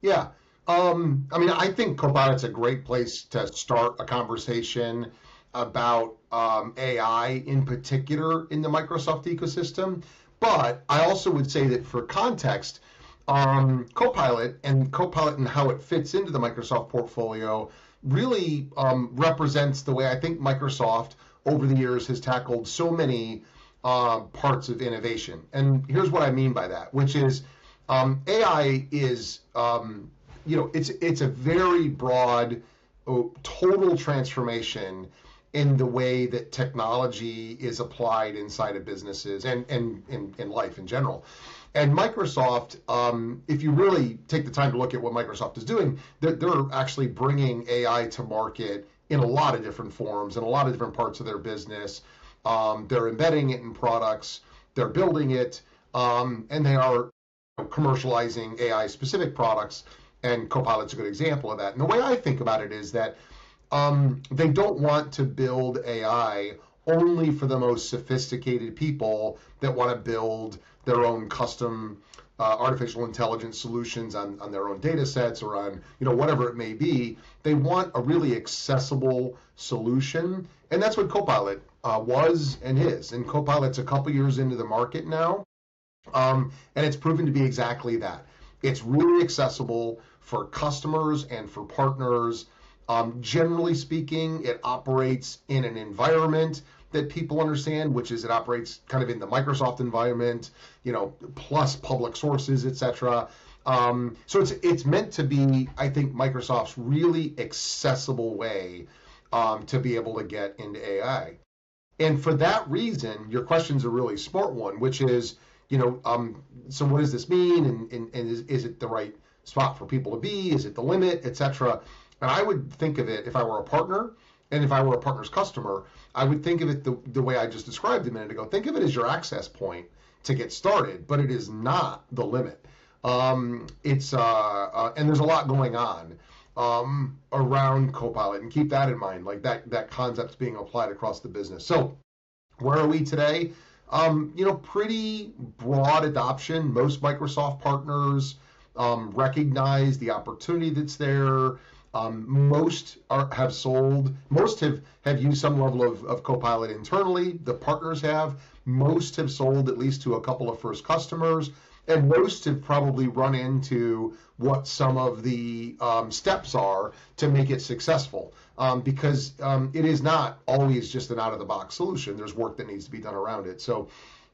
Yeah. I mean, I think Copilot's a great place to start a conversation about AI in particular in the Microsoft ecosystem. But I also would say that for context, Copilot and how it fits into the Microsoft portfolio really represents the way I think Microsoft over the years has tackled so many parts of innovation. And here's what I mean by that, which is AI is, it's a very broad, total transformation in the way that technology is applied inside of businesses and in life in general. And Microsoft, if you really take the time to look at what Microsoft is doing, they're actually bringing AI to market in a lot of different forms, in a lot of different parts of their business. They're embedding it in products, they're building it, and they are commercializing AI specific products, and Copilot's a good example of that. And the way I think about it is that they don't want to build AI only for the most sophisticated people that want to build their own custom artificial intelligence solutions on their own data sets or on whatever it may be. They want a really accessible solution, and that's what Copilot was and is. And Copilot's a couple years into the market now, and it's proven to be exactly that. It's really accessible for customers and for partners. Generally speaking, it operates in an environment that people understand, which is it operates kind of in the Microsoft environment, plus public sources, etc. So it's meant to be, I think, Microsoft's really accessible way to be able to get into AI. And for that reason, your question's a really smart one, which is, so what does this mean? And is it the right spot for people to be? Is it the limit, etc.? And I would think of it, if I were a partner and if I were a partner's customer, I would think of it the way I just described a minute ago. Think of it as your access point to get started, but it is not the limit. And there's a lot going on around Copilot, and keep that in mind, like that concept's being applied across the business. So where are we today? Pretty broad adoption. Most Microsoft partners recognize the opportunity that's there. Most have sold. Most have used some level of Copilot internally. The partners have. Most have sold at least to a couple of first customers, and most have probably run into what some of the steps are to make it successful. Because it is not always just an out-of-the-box solution. There's work that needs to be done around it. So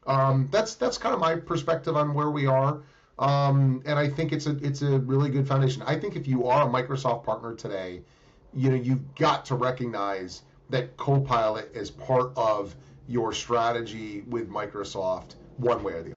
that's kind of my perspective on where we are. And I think it's a really good foundation. I think if you are a Microsoft partner today, you've got to recognize that Copilot is part of your strategy with Microsoft one way or the other.